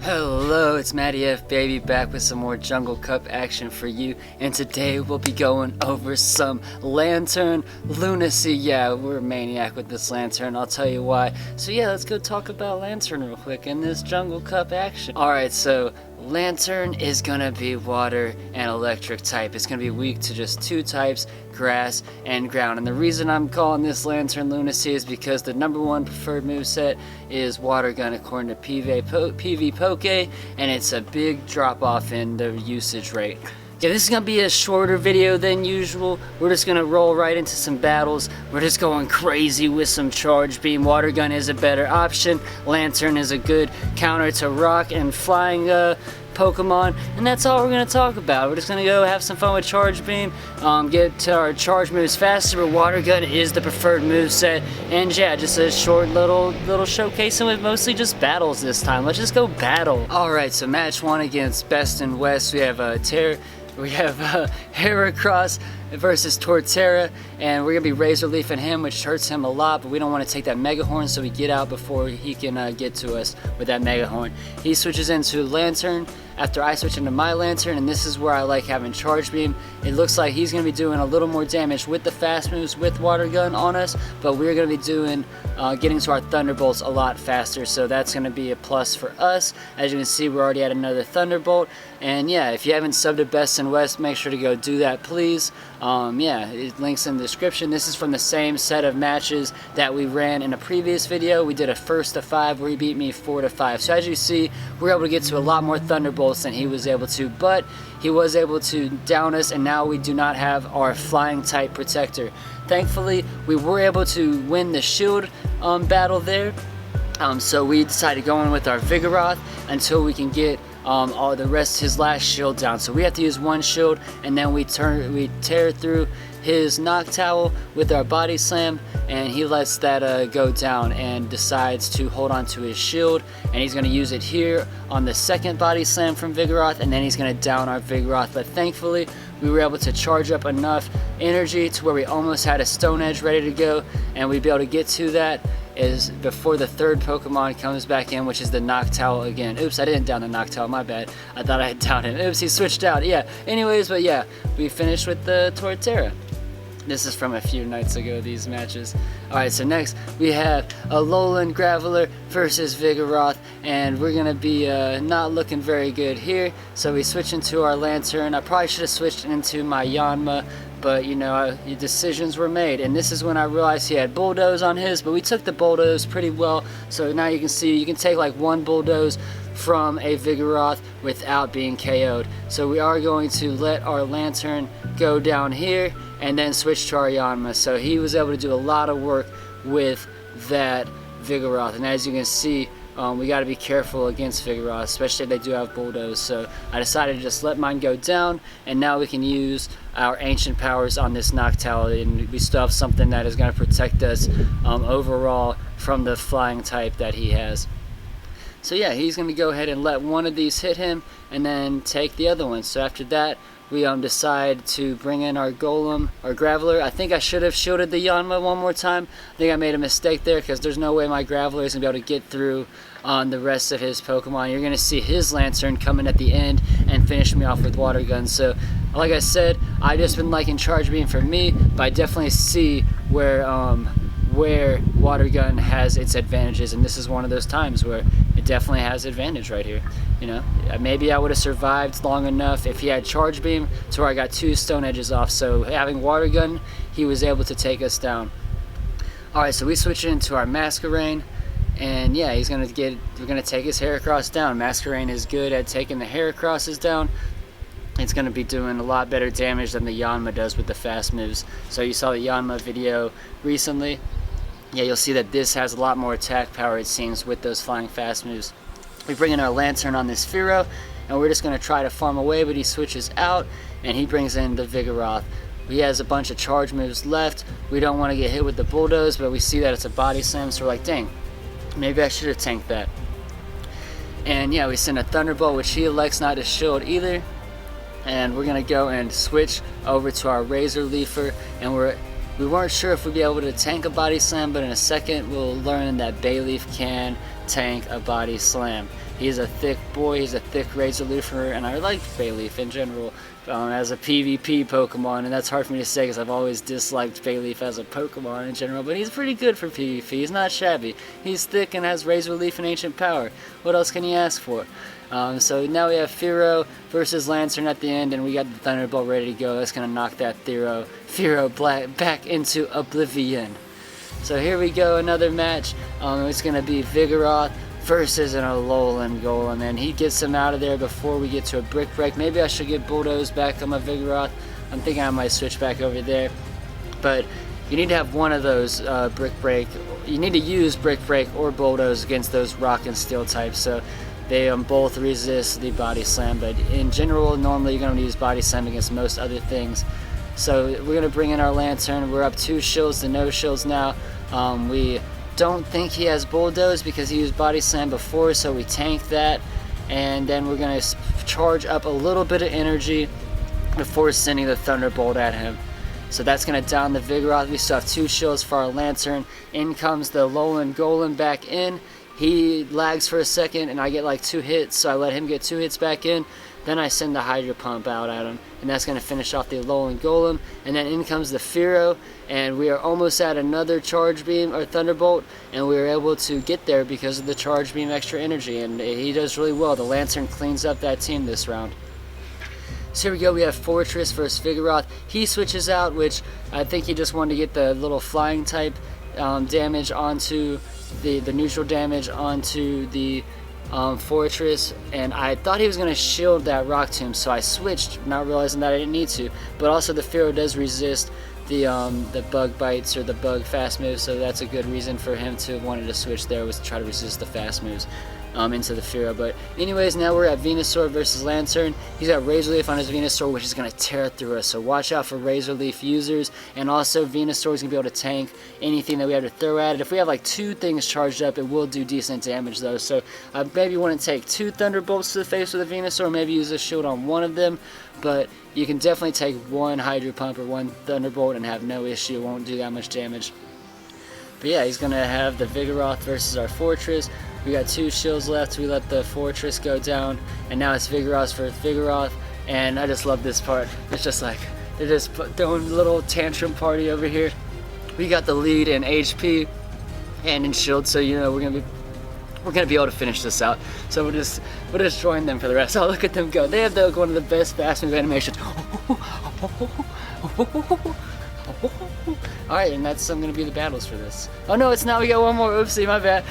Hello, it's Mania baby, back with some more Jungle Cup action for you, and today we'll be going over some Lanturn Lunacy. Yeah, we're a maniac with this Lanturn, I'll tell you why. So yeah, let's go talk about Lanturn real quick in this Jungle Cup action. Alright, so Lanturn is gonna be water and electric type. It's gonna be weak to just two types, grass and ground. And the reason I'm calling this Lanturn Lunacy is because the #1 preferred moveset is water gun according to PV Poke, and it's a big drop off in the usage rate. Yeah, this is going to be a shorter video than usual. We're just going to roll right into some battles. We're just going crazy with some charge beam. Water gun is a better option. Lanturn is a good counter to rock and flying Pokemon, and that's all we're going to talk about. We're just going to go have some fun with charge beam, get to our charge moves faster, but water gun is the preferred moveset. And yeah, just a short little showcasing with mostly just battles this time. Let's just go battle. Alright, so match 1 against Best and West. We have Heracross versus Torterra, and we're gonna be Razor Leafing him, which hurts him a lot, but we don't want to take that Mega Horn, so we get out before he can get to us with that Mega Horn. He switches into Lanturn after I switch into my Lanturn, and this is where I like having Charge Beam. It looks like he's gonna be doing a little more damage with the fast moves with Water Gun on us, but we're gonna be doing getting to our Thunderbolts a lot faster, so that's gonna be a plus for us. As you can see, we're already at another Thunderbolt, and yeah, if you haven't subbed to Best and West, make sure to go do that, please. Yeah, it links in the description. This is from the same set of matches that we ran in a previous video. We did a 1st to 5 where he beat me 4 to 5. So as you see, we're able to get to a lot more Thunderbolts than he was able to, but he was able to down us, and now we do not have our flying type protector. Thankfully, we were able to win the shield battle there. So we decided to go in with our Vigoroth until we can get all the rest of his last shield down. So we have to use one shield, and then we tear through his Noctowl with our Body Slam, and he lets that go down and decides to hold on to his shield, and he's going to use it here on the second Body Slam from Vigoroth, and then he's going to down our Vigoroth. But thankfully we were able to charge up enough energy to where we almost had a Stone Edge ready to go, and we'd be able to get to that is before the third Pokemon comes back in, which is the Noctowl again. Oops, I didn't down the Noctowl, my bad. I thought I had downed him. Oops, he switched out. Yeah, anyways, but yeah, we finished with the Torterra. This is from a few nights ago, these matches. Alright, so next we have Alolan Graveler versus Vigoroth, and we're going to be not looking very good here. So we switch into our Lanturn. I probably should have switched into my Yanma, but you know, decisions were made, and this is when I realized he had Bulldoze on his, but we took the Bulldoze pretty well. So now you can see you can take like one Bulldoze from a Vigoroth without being KO'd. So we are going to let our Lanturn go down here and then switch to our Yanma. So he was able to do a lot of work with that Vigoroth, and as you can see, we got to be careful against Vigoroth, especially if they do have Bulldoze. So I decided to just let mine go down, and now we can use our ancient powers on this Noctowl, and we still have something that is going to protect us overall from the flying type that he has. So yeah, he's going to go ahead and let one of these hit him and then take the other one. So after that, we decide to bring in our Golem, our Graveler. I think I should have shielded the Yanma one more time. I think I made a mistake there, because there's no way my Graveler is going to be able to get through on the rest of his Pokemon. You're going to see his Lanturn coming at the end and finish me off with Water Gun. So like I said, I've just been liking Charge Beam for me, but I definitely see where Water Gun has its advantages, and this is one of those times where it definitely has advantage right here. You know, maybe I would have survived long enough if he had Charge Beam to where I got 2 Stone Edges off. So having Water Gun, he was able to take us down. Alright, so we switch into our Masquerain, and yeah, we're gonna take his Heracross down. Masquerain is good at taking the Heracrosses down. It's going to be doing a lot better damage than the Yanma does with the fast moves. So you saw the Yanma video recently. Yeah, you'll see that this has a lot more attack power, it seems, with those flying fast moves. We bring in our Lanturn on this Fearow, and we're just going to try to farm away, but he switches out, and he brings in the Vigoroth. He has a bunch of charge moves left. We don't want to get hit with the Bulldoze, but we see that it's a Body Slam, so we're like, dang, maybe I should have tanked that. And yeah, we send a Thunderbolt, which he elects not to shield either. And we're going to go and switch over to our Razor Leafer, and we weren't sure if we'd be able to tank a Body Slam, but in a second we'll learn that Bayleaf can tank a Body Slam. He's a thick boy, he's a thick Razor Leafer, and I like Bayleaf in general as a PvP Pokemon, and that's hard for me to say because I've always disliked Bayleaf as a Pokemon in general, but he's pretty good for PvP. He's not shabby. He's thick and has Razor Leaf and Ancient Power. What else can you ask for? So now we have Fearow versus Lanturn at the end, and we got the Thunderbolt ready to go. That's going to knock that Fearow back into oblivion. So here we go, another match. It's going to be Vigoroth versus an Alolan Golem, and he gets him out of there before we get to a Brick Break. Maybe I should get Bulldoze back on my Vigoroth. I'm thinking I might switch back over there. But you need to have one of those Brick Break. You need to use Brick Break or Bulldoze against those Rock and Steel types. So they both resist the Body Slam, but in general, normally you're going to use Body Slam against most other things. So we're going to bring in our Lanturn. We're up 2 shields to no shields now. We don't think he has Bulldoze because he used Body Slam before, so we tank that. And then we're going to charge up a little bit of energy before sending the Thunderbolt at him. So that's going to down the Vigoroth. We still have 2 shields for our Lanturn. In comes the Alolan Golem back in. He lags for a second, and I get like 2 hits, so I let him get 2 hits back in. Then I send the Hydro Pump out at him, and that's going to finish off the Alolan Golem. And then in comes the Fearow, and we are almost at another Charge Beam or Thunderbolt, and we were able to get there because of the Charge Beam extra energy, and he does really well. The Lanturn cleans up that team this round. So here we go, we have Fortress versus Vigoroth. He switches out, which I think he just wanted to get the little flying type damage onto the neutral damage onto the Fortress, and I thought he was going to shield that Rock Tomb, so I switched, not realizing that I didn't need to. But also the Fearow does resist the Bug Bites or the Bug Fast moves, so that's a good reason for him to have wanted to switch there, was to try to resist the fast moves into the Fearow. But anyways, now we're at Venusaur versus Lanturn. He's got Razor Leaf on his Venusaur, which is going to tear through us, so watch out for Razor Leaf users. And also Venusaur is going to be able to tank anything that we have to throw at it. If we have like 2 things charged up, it will do decent damage though, so I maybe want to take 2 Thunderbolts to the face with a Venusaur, maybe use a shield on one of them, but you can definitely take 1 Hydro Pump or 1 Thunderbolt and have no issue. It won't do that much damage. But yeah, he's going to have the Vigoroth versus our Fortress. We got 2 shields left. We let the Fortress go down, and now it's Vigoroth versus Vigoroth. And I just love this part. It's just like they're just throwing a little tantrum party over here. We got the lead in HP and in shield, so you know we're gonna be able to finish this out. So we'll just join them for the rest. Oh, look at them go! They have one of the best fast move animations. Alright, and that's going to be the battles for this. Oh no, it's not. We got one more. Oopsie, my bad.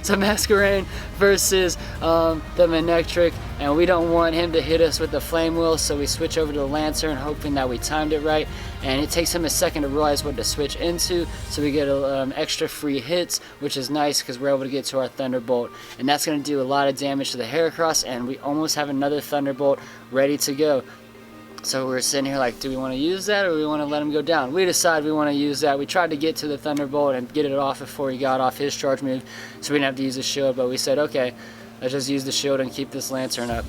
So Masquerain versus the Manectric, and we don't want him to hit us with the Flame Wheel, so we switch over to the Lanturn, hoping that we timed it right. And it takes him a second to realize what to switch into, so we get extra free hits, which is nice because we're able to get to our Thunderbolt. And that's going to do a lot of damage to the Heracross, and we almost have another Thunderbolt ready to go. So we're sitting here like, do we want to use that or do we want to let him go down? We decide we want to use that. We tried to get to the Thunderbolt and get it off before he got off his charge move, so we didn't have to use the shield, but we said, okay, let's just use the shield and keep this Lanturn up.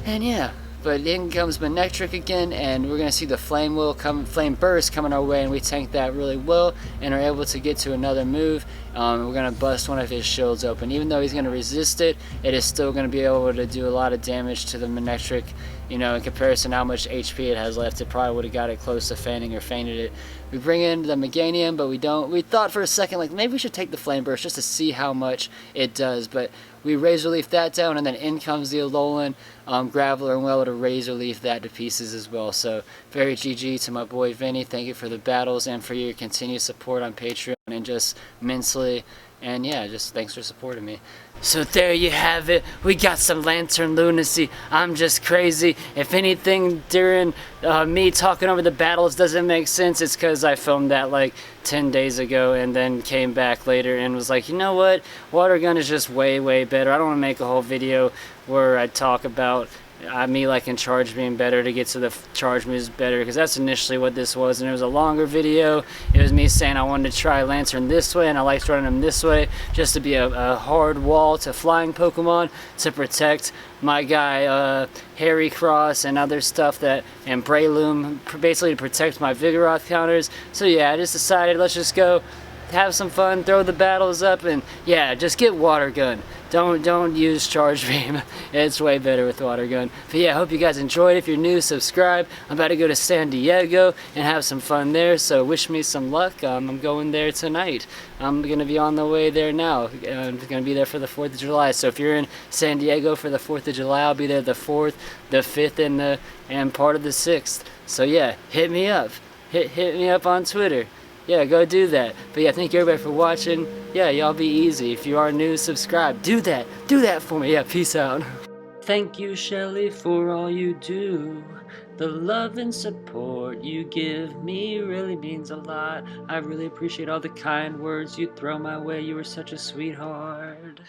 And yeah, but in comes Manectric again, and we're going to see the Flame Burst coming our way, and we tank that really well and are able to get to another move. We're going to bust one of his shields open. Even though he's going to resist it, it is still going to be able to do a lot of damage to the Manectric. You know, in comparison to how much HP it has left, it probably would have got it close to fainting or fainted it. We bring in the Meganium, but we don't. We thought for a second, like, maybe we should take the Flame Burst just to see how much it does, but we Razor Leaf that down, and then in comes the Alolan Graveler, and we're able to Razor Leaf that to pieces as well. So, very GG to my boy Vinny. Thank you for the battles and for your continued support on Patreon and just immensely. And yeah, just thanks for supporting me. So there you have it. We got some Lanturn Lunacy. I'm just crazy. If anything during me talking over the battles doesn't make sense, it's because I filmed that like 10 days ago and then came back later and was like, you know what? Water Gun is just way, way better. I don't want to make a whole video where I talk about me liking Charge Beam better to get to the charge moves better, because that's initially what this was, and it was a longer video. It was me saying I wanted to try Lanturn this way and I liked running him this way just to be a hard wall to flying Pokemon to protect my guy Heracross and other stuff, and Breloom, basically to protect my Vigoroth counters. So yeah, I just decided let's just go have some fun, throw the battles up, and yeah, just get water gun. Don't use charge beam. It's way better with water gun. But yeah, I hope you guys enjoyed. If you're new, subscribe. I'm about to go to San Diego and have some fun there, so wish me some luck. I'm going there tonight. I'm gonna be on the way there now. I'm gonna be there for the 4th of July. So if you're in San Diego for the 4th of July, I'll be there the 4th, the 5th, and part of the 6th. So yeah, hit me up. Hit me up on Twitter. Yeah, go do that. But yeah, thank you everybody for watching. Yeah, y'all be easy. If you are new, subscribe. Do that. Do that for me. Yeah, peace out. Thank you, Shelly, for all you do. The love and support you give me really means a lot. I really appreciate all the kind words you throw my way. You were such a sweetheart.